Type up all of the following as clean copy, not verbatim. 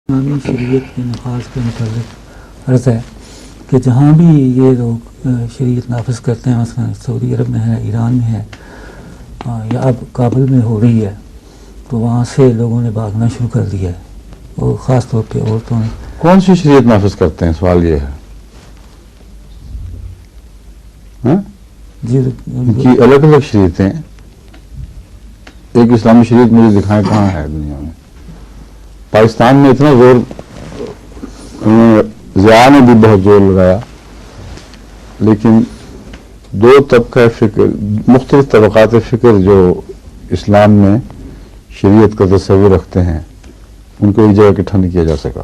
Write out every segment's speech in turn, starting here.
اسلامی شریعت کے نفاذ کے متعلق عرض ہے کہ جہاں بھی یہ لوگ شریعت نافذ کرتے ہیں، مثلا سعودی عرب میں ہے، ایران میں ہے، یا اب کابل میں ہو رہی ہے، تو وہاں سے لوگوں نے بھاگنا شروع کر دیا ہے، اور خاص طور پہ عورتوں نے۔ کون سی شریعت نافذ کرتے ہیں؟ سوال یہ ہے جی کہ الگ الگ شریعتیں، ایک اسلامی شریعت مجھے دکھائیں کہاں ہے دنیا میں؟ پاکستان میں اتنا زور ضیاء نے بھی بہت زور لگایا، لیکن دو طبقہ فکر، مختلف طبقات فکر جو اسلام میں شریعت کا تصور رکھتے ہیں، ان کو ایک جگہ اکٹھا نہیں کیا جا سکا۔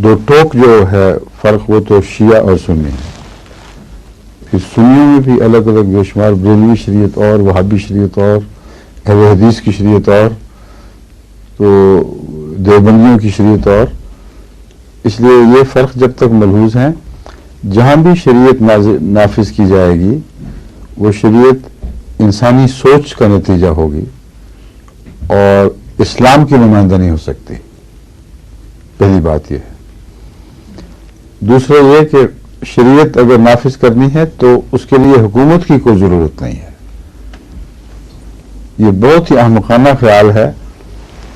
دو ٹوک جو ہے فرق، وہ تو شیعہ اور سنی ہے۔ پھر سنیوں میں بھی الگ الگ بے شمار، بریلوی شریعت اور وہابی شریعت اور اہل حدیث کی شریعت اور تو دیوبندیوں کی شریعت اور، اس لیے یہ فرق جب تک ملحوظ ہیں، جہاں بھی شریعت نافذ کی جائے گی وہ شریعت انسانی سوچ کا نتیجہ ہوگی اور اسلام کی نمائندہ نہیں ہو سکتی۔ پہلی بات یہ ہے۔ دوسرا یہ کہ شریعت اگر نافذ کرنی ہے تو اس کے لیے حکومت کی کوئی ضرورت نہیں ہے۔ یہ بہت ہی احمقانہ خیال ہے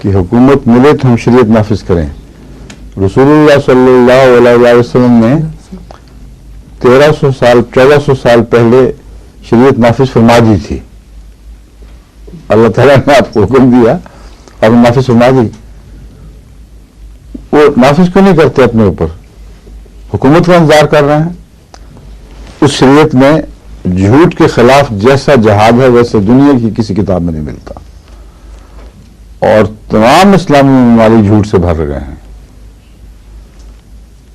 کہ حکومت ملے تو ہم شریعت نافذ کریں۔ رسول اللہ صلی اللہ علیہ وسلم نے 1400 سال پہلے شریعت نافذ فرما دی تھی۔ اللہ تعالیٰ نے آپ کو حکم دیا اور نافذ فرما دی۔ وہ نافذ کیوں نہیں کرتے اپنے اوپر؟ حکومت کا انتظار کر رہے ہیں۔ اس شریعت میں جھوٹ کے خلاف جیسا جہاد ہے ویسے دنیا کی کسی کتاب میں نہیں ملتا، اور تمام اسلامی ممالک جھوٹ سے بھر گئے ہیں۔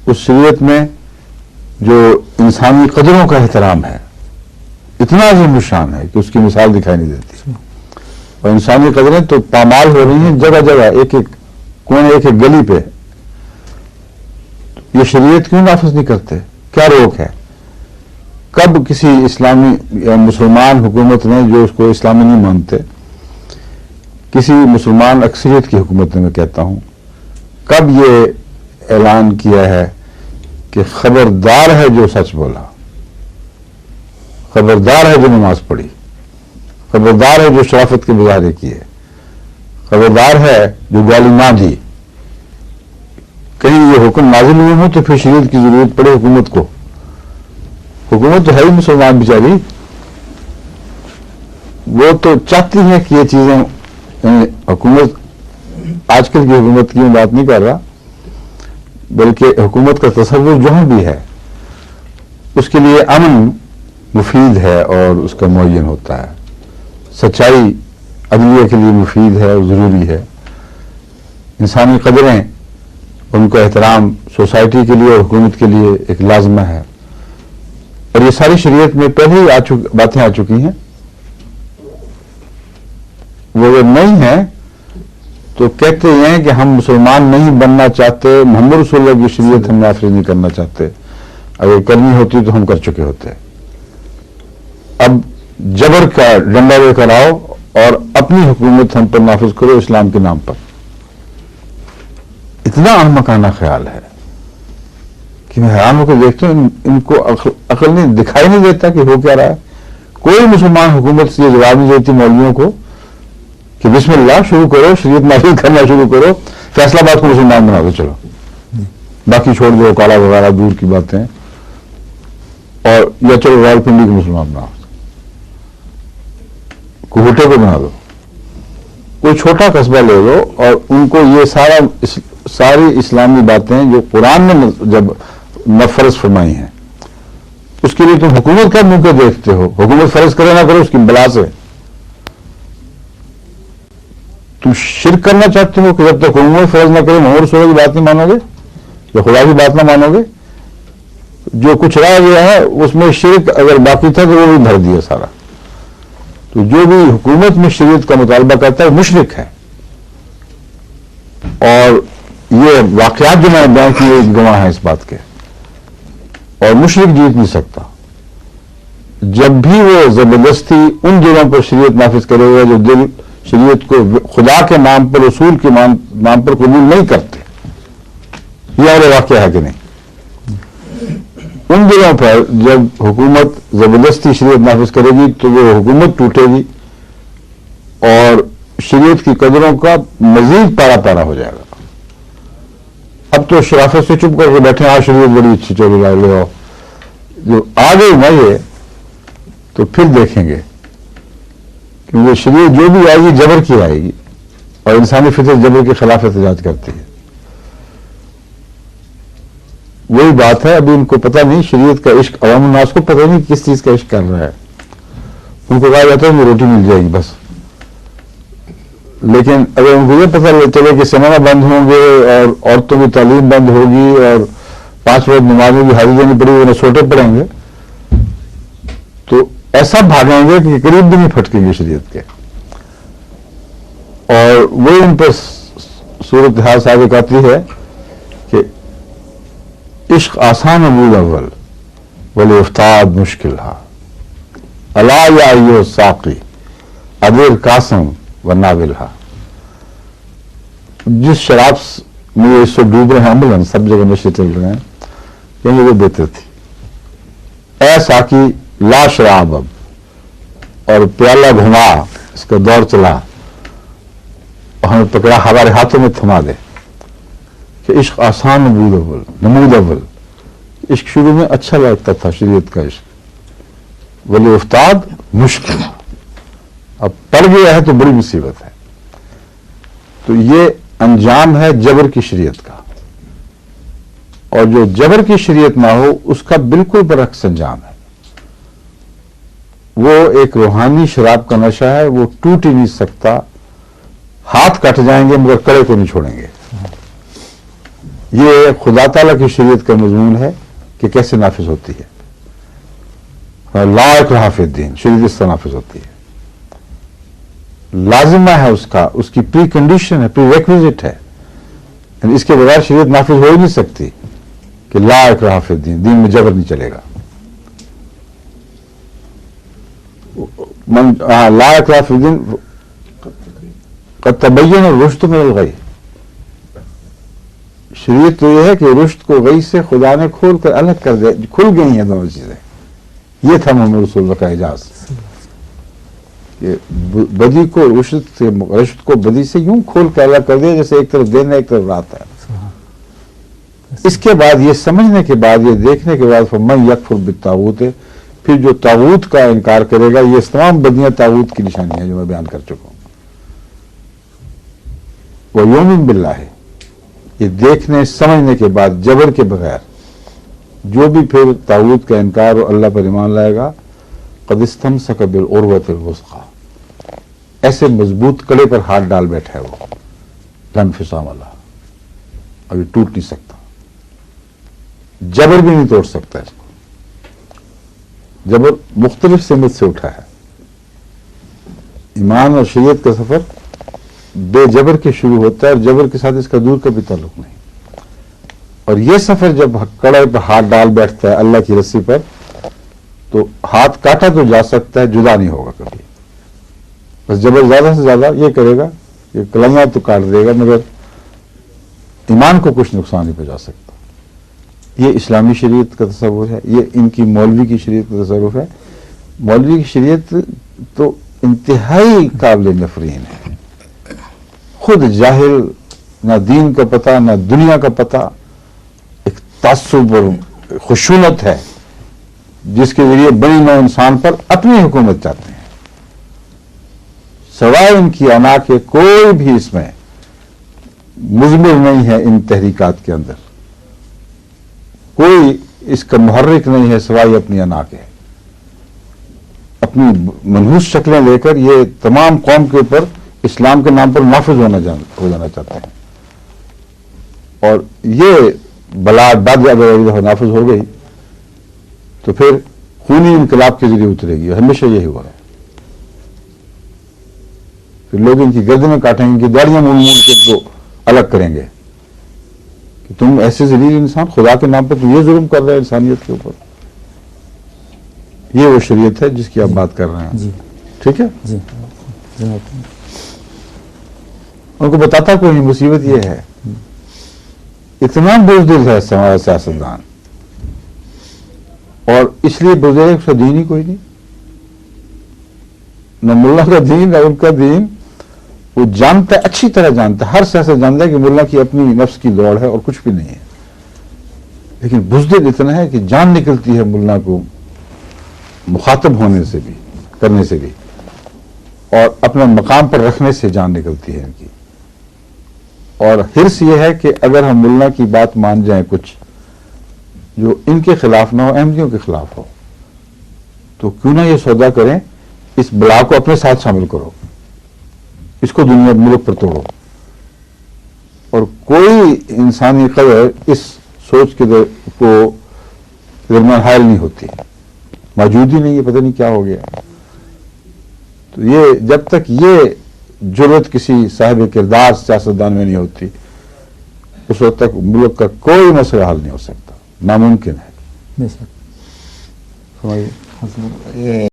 اس شریعت میں جو انسانی قدروں کا احترام ہے اتنا عظیم الشان ہے کہ اس کی مثال دکھائی نہیں دیتی، اور انسانی قدریں تو پامال ہو رہی ہیں جگہ جگہ، ایک ایک کونے، ایک ایک گلی پہ۔ یہ شریعت کیوں نافذ نہیں کرتے؟ کیا روک ہے؟ کب کسی اسلامی یا مسلمان حکومت نے، جو اس کو اسلامی نہیں مانتے، کسی مسلمان اکثریت کی حکومت نے، میں کہتا ہوں، کب یہ اعلان کیا ہے کہ خبردار ہے جو سچ بولا، خبردار ہے جو نماز پڑھی، خبردار ہے جو شرافت کے مظاہرے کیے، خبردار ہے جو گالی نہ دی؟ کہیں یہ حکم نازل ہوئے ہوں تو پھر شریعت کی ضرورت پڑے حکومت کو؟ حکومت تو ہے ہی مسلمان بیچاری، وہ تو چاہتی ہے کہ یہ چیزیں، حکومت آج کل کی حکومت کی میں بات نہیں کر رہا، بلکہ حکومت کا تصور جہاں بھی ہے اس کے لیے امن مفید ہے اور اس کا معین ہوتا ہے، سچائی عدلیہ کے لیے مفید ہے اور ضروری ہے، انسانی قدریں، ان کا احترام سوسائٹی کے لیے اور حکومت کے لیے ایک لازمہ ہے، اور یہ ساری شریعت میں پہلے ہی باتیں آ چکی ہیں۔ وہ اگر نہیں ہیں تو کہتے ہیں کہ ہم مسلمان نہیں بننا چاہتے، محمد رسول اللہ کی شریعت ہم نافذ نہیں کرنا چاہتے، اگر کرنی ہوتی تو ہم کر چکے ہوتے۔ اب جبر کا ڈنڈا لے کر آؤ اور اپنی حکومت ہم پر نافذ کرو اسلام کے نام پر۔ اتنا احمقانہ خیال ہے کہ میں حیران ہو کے دیکھتا ہوں، ان کو عقل نہیں، دکھائی نہیں دیتا کہ ہو کیا رہا ہے۔ کوئی مسلمان حکومت سے یہ جواب نہیں دیتی مولویوں کو کہ بسم اللہ شروع کرو، شریعت نافذ کرنا شروع کرو، فیصلہ باد کو مسلمان بنا دو، چلو باقی چھوڑ دو کالا وغیرہ دور کی باتیں، اور یا چلو رال پنڈی کو مسلمان بنا دو، کوہٹے کو بنا دو، کوئی چھوٹا قصبہ لے لو، اور ان کو یہ ساری اسلامی باتیں جو قرآن نے جب فرض فرمائی ہیں، اس کے لیے تم حکومت کا منہ کر دیکھتے ہو؟ حکومت فرض کرے نہ کرے اس کی بلا سے تم شرک کرنا چاہتے ہو کہ جب تک حکومت فرض نہ کرے محمد رسول اللہ کی بات نہیں مانو گے یا خدا کی بات نہ مانو گے؟ جو کچھ رہ گیا ہے اس میں شرک اگر باقی تھا تو وہ بھی بھر دیا سارا۔ تو جو بھی حکومت میں شریعت کا مطالبہ کرتا ہے مشرک ہے، اور یہ واقعات جو میں نے بیان کیے گواہ ہیں اس بات کے، اور مشرک جیت نہیں سکتا۔ جب بھی وہ زبردستی ان دلوں پر شریعت نافذ کرے گا جو دل شریعت کو خدا کے نام پر، رسول کے نام پر قبول نہیں کرتے. یہ اور واقعہ ہے کہ نہیں؟ ان دنوں پر جب حکومت زبردستی شریعت نافذ کرے گی تو وہ حکومت ٹوٹے گی اور شریعت کی قدروں کا مزید پارا پارا ہو جائے گا. اب تو شرافت سے چپ کر کے بیٹھے ہیں، شریعت بڑی اچھی چلی لے آؤ. جو آ گئی نا یہ تو پھر دیکھیں گے کہ وہ شریعت جو بھی آئے گی جبر کی آئے گی، اور انسانی فطرت جبر کے خلاف احتجاج کرتی ہے. وہی بات ہے، ابھی ان کو پتہ نہیں شریعت کا عشق، عوام الناس کو پتہ نہیں کس چیز کا عشق کر رہا ہے. ان کو کہا جاتا ہے کہ روٹی مل جائے گی بس. لیکن اگر ان کو یہ پتہ چلے کہ سنیما بند ہوں گے اور عورتوں کی تعلیم بند ہوگی اور 5 وقت نمازوں کی حاضری دینی پڑے گی، سوٹے پڑیں گے، تو ایسا بھاگیں گے کہ قریب بھی نہیں پھٹکیں گے شریعت کے. اور وہ ان پر صورتحال ثابت آتی ہے کہ عشق آسان ابول اول ولی افتاد مشکل ہا الا یا ایو ساقی ادیر قاسم و ناول ہا. جس شراب میں اس سے ڈوب رہے ہیں عملاً سب جگہ نشے چل رہے ہیں، کہیں وہ بہتر تھی. اے ساقی لا شراب اب، اور پیالہ گھما، اس کا دور چلا اور ہمیں پکڑا ہمارے ہاتھوں میں تھما دے. کہ عشق آسان نمود اول، نمود اول. عشق شروع میں اچھا لگتا تھا شریعت کا عشق، ولی افتاد مشکل، اب پڑ گیا ہے تو بڑی مصیبت ہے. تو یہ انجام ہے جبر کی شریعت کا، اور جو جبر کی شریعت نہ ہو اس کا بالکل برعکس انجام ہے. وہ ایک روحانی شراب کا نشہ ہے، وہ ٹوٹ ہی نہیں سکتا. ہاتھ کٹ جائیں گے مگر کڑے کو نہیں چھوڑیں گے. یہ خدا تعالیٰ کی شریعت کا مضمون ہے کہ کیسے نافذ ہوتی ہے. لا اکراہ فی الدین، شریعت اس سے نافذ ہوتی ہے. لازمہ ہے اس کا، اس کی پری کنڈیشن ہے، پری ریکویزٹ ہے. یعنی اس کے بغیر شریعت نافذ ہو ہی نہیں سکتی کہ لا اکراہ فی الدین، دین میں جبر نہیں چلے گا. لا اکراہ فی الدین قد تبین الرشد من الغی. شریعت تو یہ ہے کہ رشد کو غی سے خدا نے کھول کر الگ کر دیا، کھل گئی ہیں دونوں چیزیں. یہ تھا محمد رسول اللہ کا اعجاز کہ بدی کو رشد کو بدی سے یوں کھول کر الگ کر دیا جیسے ایک طرف دین ہے ایک طرف رات ہے. اس کے بعد یہ سمجھنے کے بعد، یہ دیکھنے کے بعد فمن یکفر بالطاغوت، پھر جو طاغوت کا انکار کرے گا. یہ تمام بدیاں طاغوت کی نشانی ہیں جو میں بیان کر چکا ہوں. وَيُؤْمِن بِاللَّهِ، یہ دیکھنے سمجھنے کے بعد جبر کے بغیر جو بھی پھر طاغوت کا انکار اور اللہ پر ایمان لائے گا، قد استمسک بالعروۃ الوثقی، ایسے مضبوط کڑے پر ہاتھ ڈال بیٹھا ہے وہ، لا انفصام لہا، ابھی ٹوٹ نہیں سکتا. جبر بھی نہیں توڑ سکتا اس کو. جبر مختلف سمت سے اٹھا ہے. ایمان اور شریعت کا سفر بے جبر کے شروع ہوتا ہے اور جبر کے ساتھ اس کا دور کا بھی تعلق نہیں. اور یہ سفر جب کڑے پہ ہاتھ ڈال بیٹھتا ہے اللہ کی رسی پر، تو ہاتھ کاٹا تو جا سکتا ہے، جدا نہیں ہوگا کبھی. بس جبر زیادہ سے زیادہ یہ کرے گا کہ کلنگا تو کاٹ دے گا مگر ایمان کو کچھ نقصان نہیں پہنچا سکتا. یہ اسلامی شریعت کا تصور ہے، یہ ان کی مولوی کی شریعت کا تصور ہے. مولوی کی شریعت تو انتہائی قابل نفرین ہے. خود جاہل، نہ دین کا پتہ نہ دنیا کا پتہ، ایک تعصب اور خشونت ہے جس کے ذریعے بنی نوع انسان پر اپنی حکومت چاہتے ہیں. سوائے ان کی انا کے کوئی بھی اس میں مضمر نہیں ہے. ان تحریکات کے اندر کوئی اس کا محرک نہیں ہے سوائے اپنی انا کے. اپنی منحوس شکلیں لے کر یہ تمام قوم کے اوپر اسلام کے نام پر نافذ ہو جانا چاہتے ہیں. اور یہ بلا بعد اگر نافذ ہو گئی تو پھر خونی انقلاب کے ذریعے اترے گی. ہمیشہ یہی ہوا ہے. پھر لوگ ان کی گردنیں کاٹیں گے، ان کی داڑیاں مول مول کے ان کو الگ کریں گے کہ تم ایسے ذلیل انسان، خدا کے نام پر تم یہ ظلم کر رہے ہیں انسانیت کے اوپر. یہ وہ شریعت ہے جس کی آپ بات کر رہے ہیں. جی ٹھیک ہے. جی. ان کو بتاتا کوئی نہیں. مصیبت یہ ہے اتنا بزدل ہے ہمارا سیاستدان, اور اس لیے بزدل ہے, اس کا دین ہی کوئی نہیں, نہ ملا کا دین نہ ان کا دین. وہ جانتا ہے, اچھی طرح جانتا ہے, ہر سیاست جانتا ہے کہ ملا کی اپنی نفس کی دوڑ ہے اور کچھ بھی نہیں ہے, لیکن بزدل اتنا ہے کہ جان نکلتی ہے ملا کو مخاطب ہونے سے بھی, کرنے سے بھی, اور اپنا مقام پر رکھنے سے جان نکلتی ہے ان کی. اور حرص یہ ہے کہ اگر ہم ملا کی بات مان جائیں کچھ جو ان کے خلاف نہ ہو, احمدیوں کے خلاف ہو, تو کیوں نہ یہ سودا کریں, اس بلا کو اپنے ساتھ شامل کرو, اس کو دنیا ملک پر توڑو. اور کوئی انسانی قدر اس سوچ کے کو درمیان حائل نہیں ہوتی, موجود ہی نہیں ہے, پتہ نہیں کیا ہو گیا. تو یہ جب تک یہ جرأت کسی صاحب کردار سیاستدان میں نہیں ہوتی, اس وقت تک ملک کا کوئی مسئلہ حل نہیں ہو سکتا, ناممکن ہے. بے شک. سمجھیے. حضور یہ